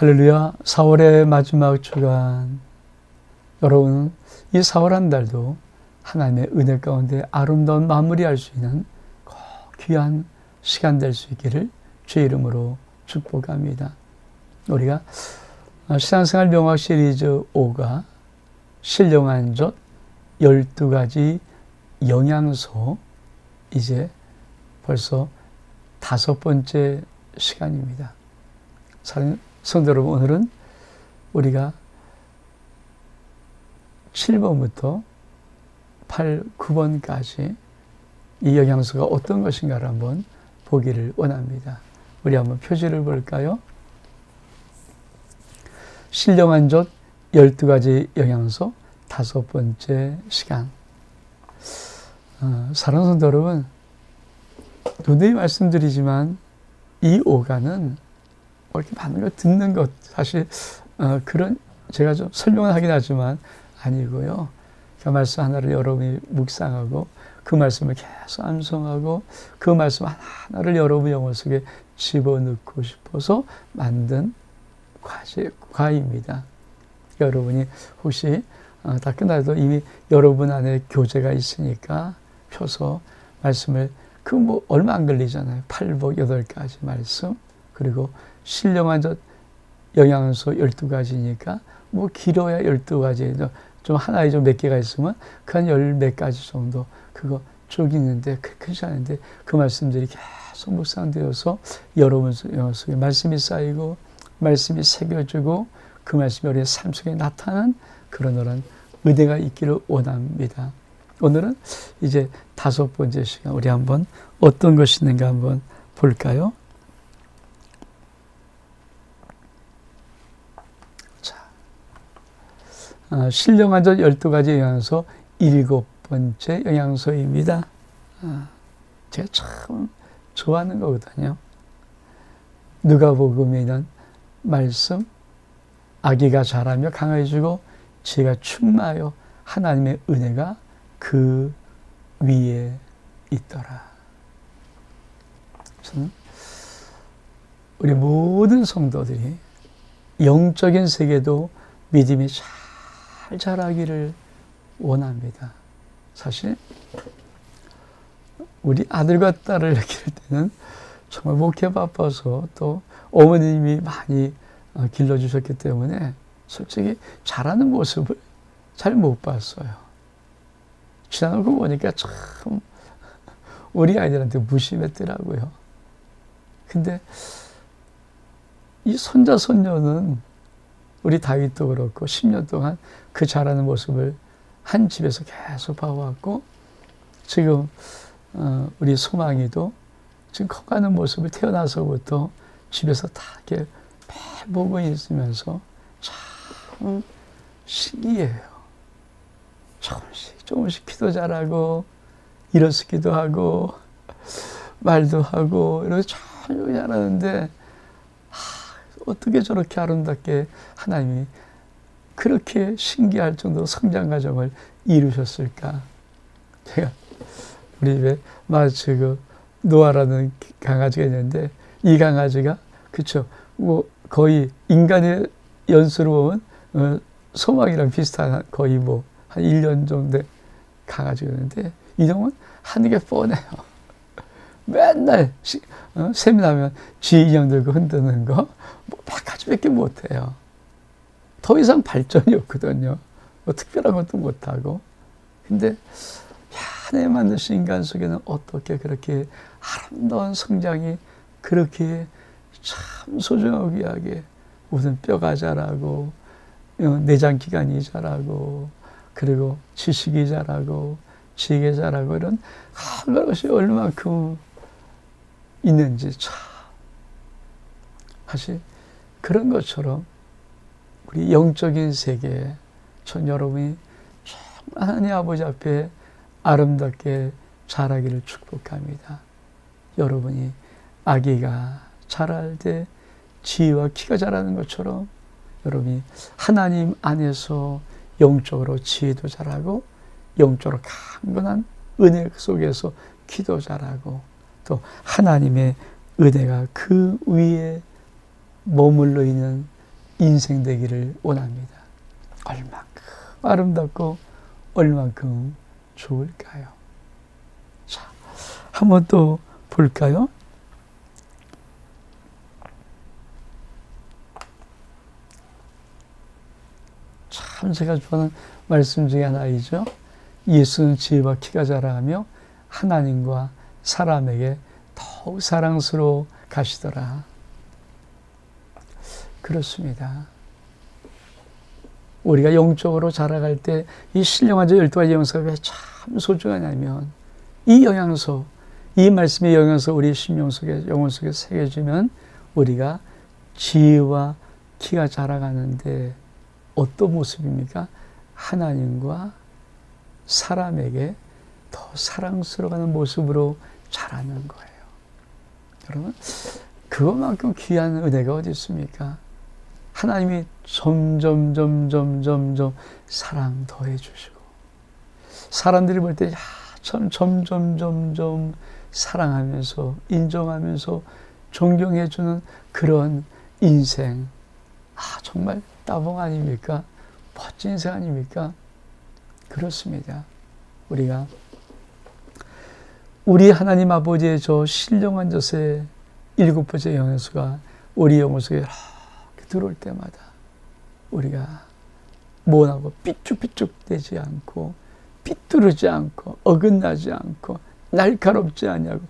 할렐루야. 4월의 마지막 주간, 여러분 이 4월 한 달도 하나님의 은혜 가운데 아름다운 마무리할 수 있는 꼭 귀한 시간 될 수 있기를 주의 이름으로 축복합니다. 우리가 신앙생활 명확 시리즈 5가 신령한 것 12가지 영양소, 이제 벌써 5번째 시간입니다. 성도 여러분, 오늘은 우리가 7번부터 8, 9번까지 이 영양소가 어떤 것인가를 한번 보기를 원합니다. 우리 한번 표지를 볼까요? 신령한 것 12가지 영양소 5번째 시간. 사랑하는 성도 여러분, 누누이 말씀드리지만 이 5가는 이렇게 많은 걸 듣는 것, 사실 그런 제가 좀 설명을 하긴 하지만 아니고요. 그 말씀 하나를 여러분이 묵상하고 그 말씀을 계속 암송하고 그 말씀 하나를 여러분 영혼 속에 집어넣고 싶어서 만든 과입니다. 여러분이 혹시 다 끝나도 이미 여러분 안에 교재가 있으니까 펴서 말씀을 얼마 안 걸리잖아요. 8복 8가지 말씀, 그리고 신령한 것 영양소 12가지니까 길어야 12가지, 좀 하나에 좀 몇 개가 있으면 그 한 10몇 가지 정도 그거 쭉 있는데 크지 않은데 그 말씀들이 계속 묵상되어서 여러분 속에 말씀이 쌓이고 말씀이 새겨지고 그 말씀이 우리의 삶 속에 나타나는 그런 은혜가 있기를 원합니다. 오늘은 이제 5번째 시간, 우리 한번 어떤 것이 있는가 한번 볼까요? 신령한 것 12가지 영양소 7번째 영양소입니다. 제가 참 좋아하는 거거든요. 누가복음에 있는 말씀, 아기가 자라며 강해지고 지혜가 충만하여 하나님의 은혜가 그 위에 있더라. 저는 우리 모든 성도들이 영적인 세계도 믿음이 잘 자라기를 원합니다. 사실 우리 아들과 딸을 기를 때는 정말 목회 바빠서 또 어머님이 많이 길러주셨기 때문에 솔직히 자라는 모습을 잘 못 봤어요. 지나고 보니까 참 우리 아이들한테 무심했더라고요. 근데 이 손자 손녀는 우리 다윗도 그렇고 10년 동안 그 자라는 모습을 한 집에서 계속 봐왔고, 지금 우리 소망이도 지금 커가는 모습을 태어나서부터 집에서 다 이렇게 보고 있으면서 참 신기해요. 조금씩 키도 잘하고 일어서기도 하고 말도 하고 이렇게 잘 잘하는데 어떻게 저렇게 아름답게 하나님이 그렇게 신기할 정도로 성장 과정을 이루셨을까? 제가 우리 집에 마치 노아라는 강아지가 있는데 이 강아지가 그쵸, 거의 인간의 연수로 보면 소망이랑 비슷한 거의 한 1년 정도 강아지였는데 이 놈은 하는 게 뻔해요. 맨날 샘이 나면 지 인형 들고 흔드는 거 100가지밖에 못해요. 더 이상 발전이 없거든요. 특별한 것도 못하고. 근데 하나님 만드신 인간 속에는 어떻게 그렇게 아름다운 성장이 그렇게 참 소중하고 귀하게 무슨 뼈가 자라고 내장기관이 자라고 그리고 지식이 자라고 지혜가 자라고 이런 한 것이 얼마만큼 있는지 참 사실 그런 것처럼 우리 영적인 세계에 전 여러분이 정말 하나님 아버지 앞에 아름답게 자라기를 축복합니다. 여러분이 아기가 자랄 때 지혜와 키가 자라는 것처럼 여러분이 하나님 안에서 영적으로 지혜도 자라고 영적으로 강건한 은혜 속에서 키도 자라고 또 하나님의 은혜가 그 위에 머물러 있는 인생 되기를 원합니다. 얼만큼 아름답고 얼만큼 좋을까요? 자, 한번 또 볼까요? 참 제가 좋아하는 말씀 중에 하나이죠. 예수는 지혜와 키가 자라하며 하나님과 사람에게 더욱 사랑스러워 가시더라. 그렇습니다. 우리가 영적으로 자라갈 때 이 신령한 저 12가지 영성이 왜 참 소중하냐면 이 영양소, 이 말씀의 영양소 우리 심령 속에, 영혼 속에 새겨지면 우리가 지혜와 키가 자라가는데 어떤 모습입니까? 하나님과 사람에게 더 사랑스러워하는 모습으로 자라는 거예요. 여러분, 그것만큼 귀한 은혜가 어디 있습니까? 하나님이 점점 사랑 더해 주시고 사람들이 볼 때 참 점점 사랑하면서 인정하면서 존경해 주는 그런 인생, 정말 따봉 아닙니까? 멋진 인생 아닙니까? 그렇습니다. 우리가 우리 하나님 아버지의 저 신령한 젖의 7번째 영양소가 우리 영혼 속에 이렇게 들어올 때마다 우리가 모나고 삐쭉삐쭉되지 않고 삐뚤어지 않고 어긋나지 않고 날카롭지 않냐고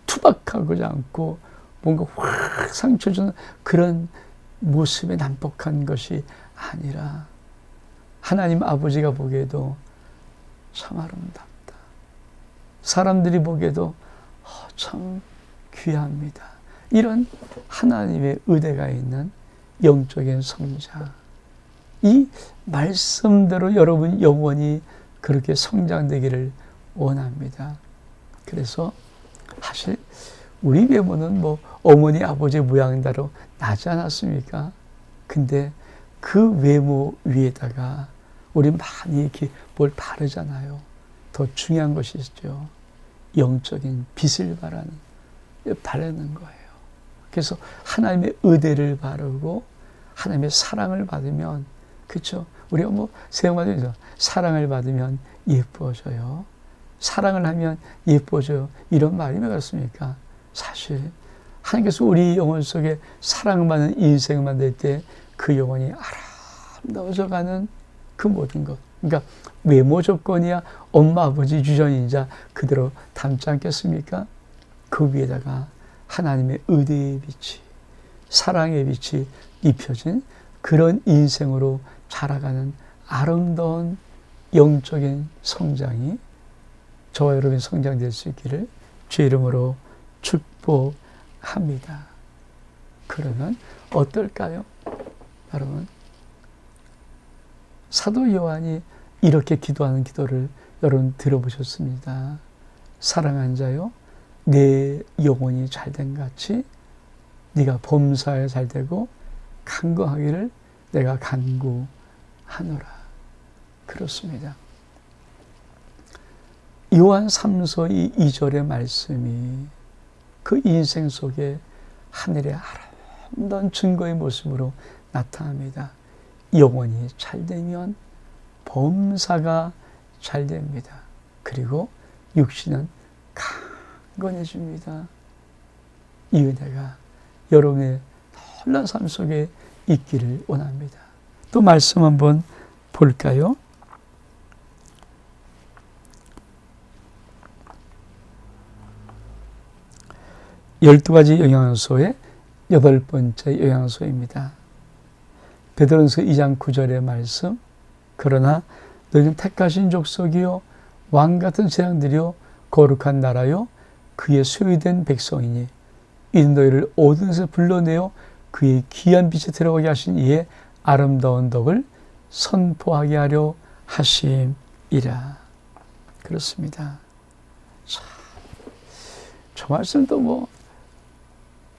투박하지 않고 뭔가 확 상처 주는 그런 모습에 난폭한 것이 아니라 하나님 아버지가 보기에도 참 아름답다. 사람들이 보기에도 참 귀합니다. 이런 하나님의 의대가 있는 영적인 성장. 이 말씀대로 여러분 영혼이 그렇게 성장되기를 원합니다. 그래서 사실 우리 외모는 뭐 어머니 아버지 모양대로 나지 않았습니까? 근데 그 외모 위에다가 우리 많이 이렇게 뭘 바르잖아요. 더 중요한 것이 있죠. 영적인 빛을 바르는 거예요. 그래서 하나님의 의대를 바르고 하나님의 사랑을 받으면, 그렇죠? 우리가 뭐 세영마도 사랑을 받으면 예뻐져요. 사랑을 하면 예뻐져요. 이런 말이 왜 그렇습니까? 사실 하나님께서 우리 영혼 속에 사랑받는 인생을 만들 때 그 영혼이 아름다워져가는 그 모든 것. 그러니까 외모 조건이야 엄마 아버지 유전인자 그대로 담지 않겠습니까? 그 위에다가 하나님의 의대의 빛이, 사랑의 빛이 입혀진 그런 인생으로 자라가는 아름다운 영적인 성장이 저와 여러분의 성장될 수 있기를 주의 이름으로 축복합니다. 그러면 어떨까요? 여러분, 사도 요한이 이렇게 기도하는 기도를 여러분 들어보셨습니다. 사랑한 자요, 내 영혼이 잘된 같이 네가 범사에 잘되고 강구하기를 내가 간구하노라. 그렇습니다. 요한 3서 2절의 말씀이 그 인생 속에 하늘의 아름다운 증거의 모습으로 나타납니다. 영혼이 잘되면 범사가 잘됩니다. 그리고 육신은 강건해집니다. 이 은혜가 여러분의 놀라운 삶 속에 있기를 원합니다. 또 말씀 한번 볼까요? 열두 가지 영양소의 8번째 영양소입니다. 베드로전서 2장 9절의 말씀, 그러나 너희는 택하신 족속이요 왕같은 제왕들이요 거룩한 나라요 그의 소유된 백성이니 이는 너희를 어두운 데서 불러내어 그의 귀한 빛에 들어가게 하신 이의 아름다운 덕을 선포하게 하려 하심이라. 그렇습니다. 참, 저 말씀도 뭐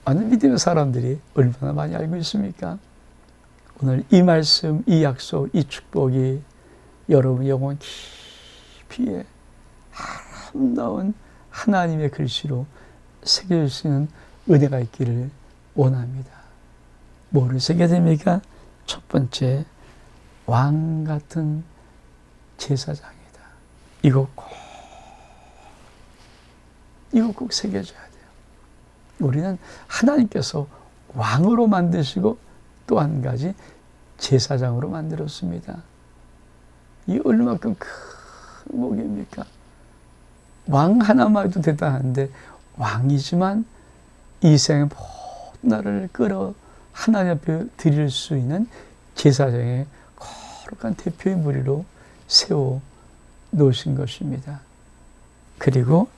많은 믿음의 사람들이 얼마나 많이 알고 있습니까? 오늘 이 말씀, 이 약속, 이 축복이 여러분 영혼 깊이에 아름다운 하나님의 글씨로 새겨질 수 있는 은혜가 있기를 원합니다. 뭐를 새겨야 됩니까? 첫 번째, 왕 같은 제사장이다. 이거 꼭 새겨져야 돼요. 우리는 하나님께서 왕으로 만드시고 또 한 가지 제사장으로 만들었습니다. 이 얼마큼 큰 복입니까? 왕 하나만 해도 대단한데 왕이지만 이 생의 모든 나를 끌어 하나님 앞에 드릴 수 있는 제사장의 거룩한 대표의 무리로 세워 놓으신 것입니다. 그리고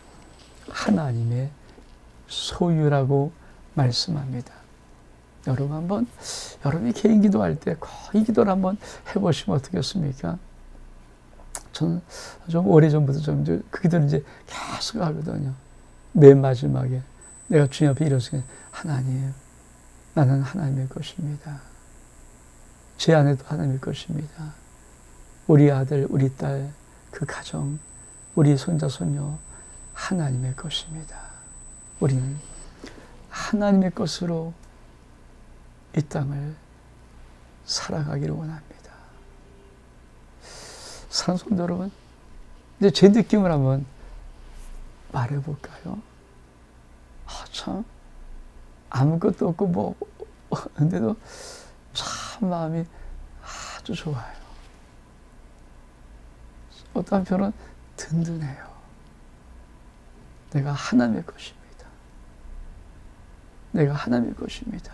하나님의 소유라고 말씀합니다. 여러분 한번 여러분이 개인 기도할 때 이 기도를 한번 해보시면 어떻겠습니까? 저는 좀 오래전부터 그 기도를 이제 계속 하거든요. 맨 마지막에 내가 주님 앞에 이렇게 하나님, 나는 하나님의 것입니다. 제 아내도 하나님의 것입니다. 우리 아들, 우리 딸, 그 가정, 우리 손자, 손녀 하나님의 것입니다. 우리는 하나님의 것으로 이 땅을 살아가기를 원합니다. 사랑하는 성도 여러분, 이제 제 느낌을 한번 말해볼까요? 참 아무것도 없고 근데도 참 마음이 아주 좋아요. 어떤 한편은 든든해요. 내가 하나님의 것입니다. 내가 하나님의 것입니다.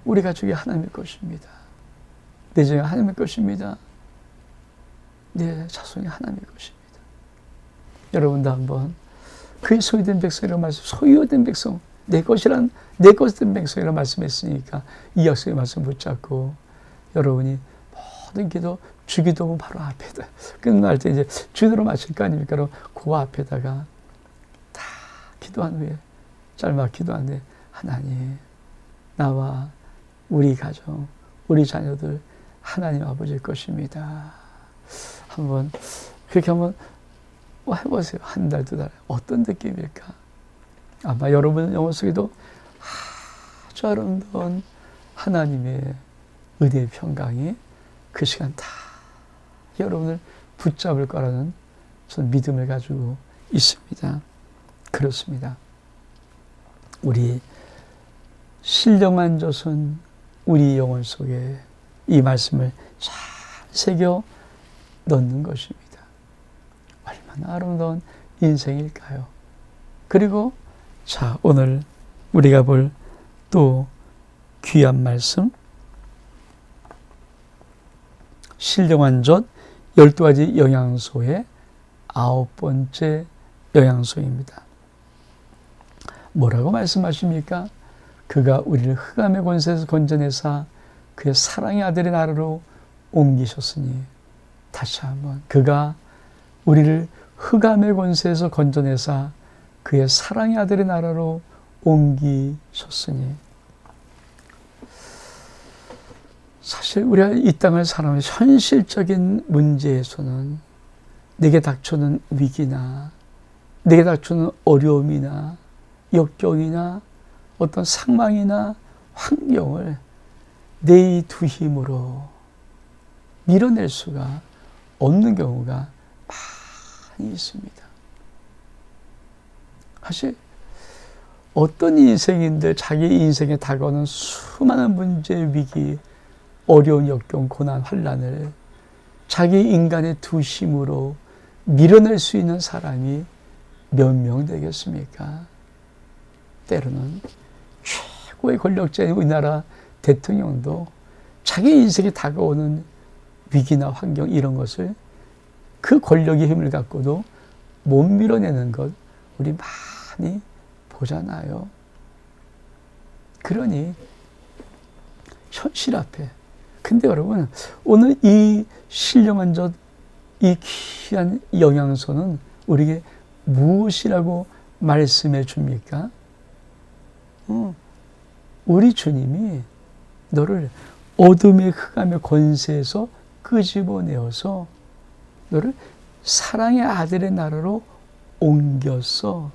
우리 가족이 하나님의 것입니다. 내 자녀가 하나님의 것입니다. 내 자손이 하나님의 것입니다. 여러분도 한번 그의 소유된 백성이라고 말씀, 소유된 백성, 내 것이란 내 것된 백성이라고 말씀했으니까 이 약속의 말씀 붙잡고 여러분이 모든 기도, 주기도문 바로 앞에다 끝날 때 이제 주기도로 마칠 거 아닙니까? 그 앞에다가 다 기도한 후에 짤막 기도한 후에 하나님, 나와 우리 가정, 우리 자녀들 하나님 아버지의 것입니다. 한번 그렇게 한번 해보세요. 한 달, 두 달. 어떤 느낌일까? 아마 여러분 영혼 속에도 아주 아름다운 하나님의 은혜의 평강이 그 시간 다 여러분을 붙잡을 거라는 저는 믿음을 가지고 있습니다. 그렇습니다. 우리 신령한 젖은 우리 영혼 속에 이 말씀을 잘 새겨 넣는 것입니다. 얼마나 아름다운 인생일까요? 그리고 자, 오늘 우리가 볼 또 귀한 말씀, 신령한 젖 12가지 영양소의 9번째 영양소입니다. 뭐라고 말씀하십니까? 그가 우리를 흑암의 권세에서 건져내사 그의 사랑의 아들의 나라로 옮기셨으니, 다시 한번, 그가 우리를 흑암의 권세에서 건져내사 그의 사랑의 아들의 나라로 옮기셨으니, 사실 우리가 이 땅을 살아가는 현실적인 문제에서는 내게 닥쳐오는 위기나 내게 닥쳐오는 어려움이나 역경이나 어떤 상황이나 환경을 내 이 두 힘으로 밀어낼 수가 없는 경우가 많이 있습니다. 사실 어떤 인생인데 자기 인생에 다가오는 수많은 문제, 위기, 어려운 역경, 고난, 환난을 자기 인간의 두 힘으로 밀어낼 수 있는 사람이 몇 명 되겠습니까? 때로는 최고의 권력자인 우리나라 대통령도 자기 인생에 다가오는 위기나 환경 이런 것을 그 권력의 힘을 갖고도 못 밀어내는 것 우리 많이 보잖아요. 그러니 현실 앞에, 근데 여러분 오늘 이 신령한 젖, 이 귀한 영양소는 우리에게 무엇이라고 말씀해 줍니까? 우리 주님이 너를 어둠의 흑암의 권세에서 끄집어내어서 너를 사랑의 아들의 나라로 옮겼어.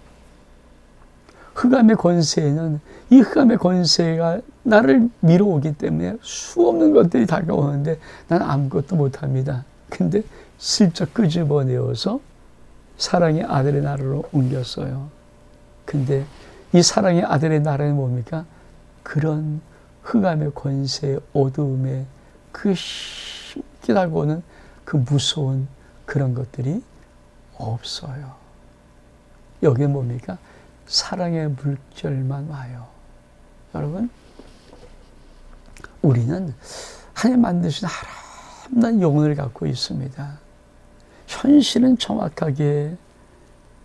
흑암의 권세에는 이 흑암의 권세가 나를 밀어오기 때문에 수없는 것들이 다가오는데 난 아무것도 못합니다. 근데 슬쩍 끄집어내어서 사랑의 아들의 나라로 옮겼어요. 근데 이 사랑의 아들의 나라는 뭡니까? 그런 흑암의 권세의 어두움에 그 힘있게 다가오는 그 무서운 그런 것들이 없어요. 여기에 뭡니까? 사랑의 물결만 와요. 여러분, 우리는 하나님 만드신 아름다운 영혼을 갖고 있습니다. 현실은 정확하게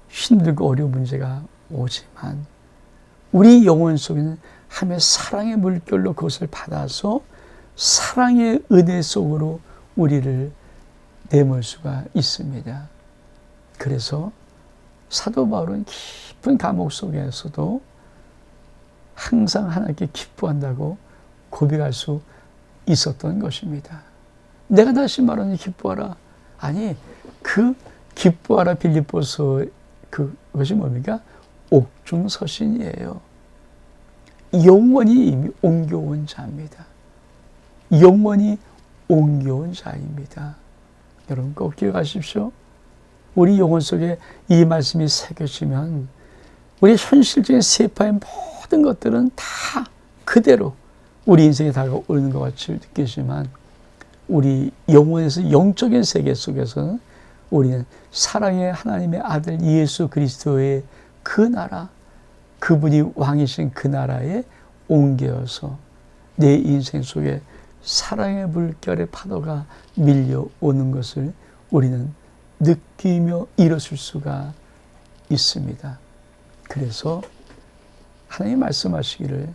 힘들고 어려운 문제가 오지만 우리 영혼 속에는 하나님의 사랑의 물결로 그것을 받아서 사랑의 은혜 속으로 우리를 내몰 수가 있습니다. 그래서 사도 바울은 깊은 감옥 속에서도 항상 하나님께 기뻐한다고 고백할 수 있었던 것입니다. 내가 다시 말하니 기뻐하라. 아니, 그 기뻐하라 빌립보서 그것이 뭡니까? 옥중서신이에요. 영원히 이미 옮겨온 자입니다. 영원히 옮겨온 자입니다. 여러분 꼭 기억하십시오. 우리 영혼 속에 이 말씀이 새겨지면 우리 현실적인 세파의 모든 것들은 다 그대로 우리 인생에 다가오는 것 같이 느끼지만 우리 영혼에서 영적인 세계 속에서는 우리는 사랑의 하나님의 아들 예수 그리스도의 그 나라, 그분이 왕이신 그 나라에 옮겨서 내 인생 속에 사랑의 물결의 파도가 밀려오는 것을 우리는 느끼며 일어설 수가 있습니다. 그래서 하나님 말씀하시기를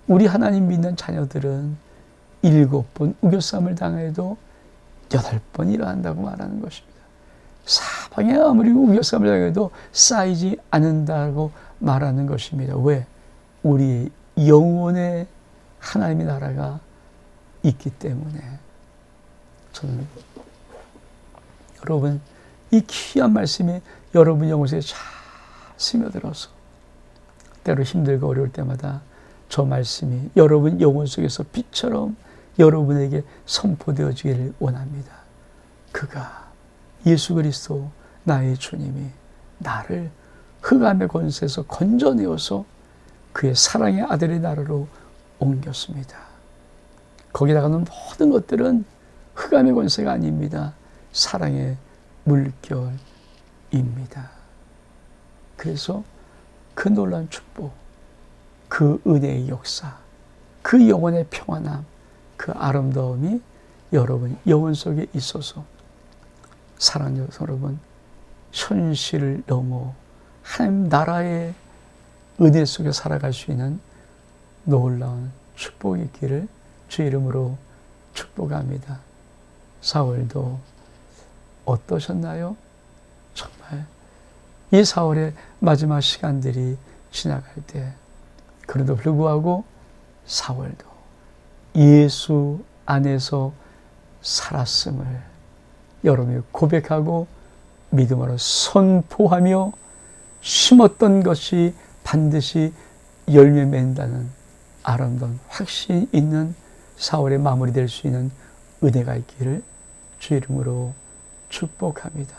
우리 하나님 믿는 자녀들은 7번 우겨쌈을 당해도 8번 일어난다고 말하는 것입니다. 사방에 아무리 우겨쌈을 당해도 쌓이지 않는다고 말하는 것입니다. 왜? 우리 영혼의 하나님의 나라가 있기 때문에. 저는 여러분 이 귀한 말씀이 여러분 영혼에 잘 스며들어서 때로 힘들고 어려울 때마다 저 말씀이 여러분 영혼 속에서 빛처럼 여러분에게 선포되어지기를 원합니다. 그가 예수 그리스도 나의 주님이 나를 흑암의 권세에서 건져내어서 그의 사랑의 아들의 나라로 옮겼습니다. 거기다가는 모든 것들은 흑암의 권세가 아닙니다. 사랑의 물결입니다. 그래서 그 놀라운 축복, 그 은혜의 역사, 그 영혼의 평안함, 그 아름다움이 여러분 영혼 속에 있어서 사랑하는 여러분 현실을 넘어 하나님 나라의 은혜 속에 살아갈 수 있는 놀라운 축복이 있기를 주 이름으로 축복합니다. 사월도 어떠셨나요? 정말 이 사월의 마지막 시간들이 지나갈 때 그래도 불구하고 사월도 예수 안에서 살았음을 여러분이 고백하고 믿음으로 선포하며 심었던 것이 반드시 열매 맺는다는 아름다운 확신 있는 4월에 마무리될 수 있는 은혜가 있기를 주 이름으로 축복합니다.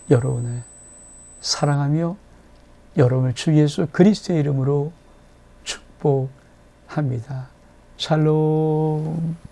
여러분을 사랑하며 여러분을 주 예수 그리스도의 이름으로 축복합니다. 샬롬.